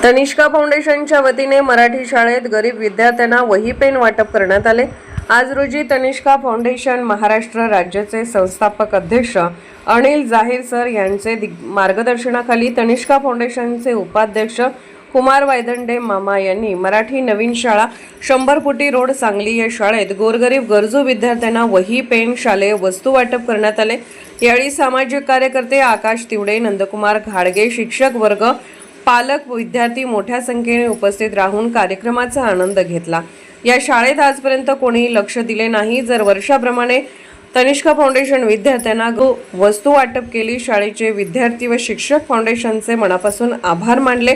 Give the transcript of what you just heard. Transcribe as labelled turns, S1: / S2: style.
S1: तनिष्का फाउंडेशनच्या वतीने मराठी शाळेत गरीब विद्यार्थ्यांना वही पेन वाटप करण्यात आले। आज रोजी तनिष्का फाउंडेशन महाराष्ट्र राज्याचे संस्थापक अध्यक्ष अनिल जाहीर सर यांचे मार्गदर्शनाखाली तनिष्का फाउंडेशनचे उपाध्यक्ष कुमार वायदंडे मामा यांनी मराठी नवीन शाळा 100 फुटी रोड सांगली या शाळेत गोरगरीब गरजू विद्यार्थ्यांना वही पेन शालेय वस्तू वाटप करण्यात आले। यावेळी सामाजिक कार्यकर्ते आकाश तिवडे, नंदकुमार घाडगे, शिक्षक वर्ग, पालक, विद्यार्थी मोठ्या संख्येने उपस्थित राहून कार्यक्रमाचा आनंद घेतला। या शाळेत आजपर्यंत कोणी लक्ष दिले नाही। जर वर्षाप्रमाणे तनिष्का फाउंडेशन विद्यार्थ्यांना वस्तू वाटप केली। शाळेचे विद्यार्थी व शिक्षक फाउंडेशनचे मनापासून आभार मानले।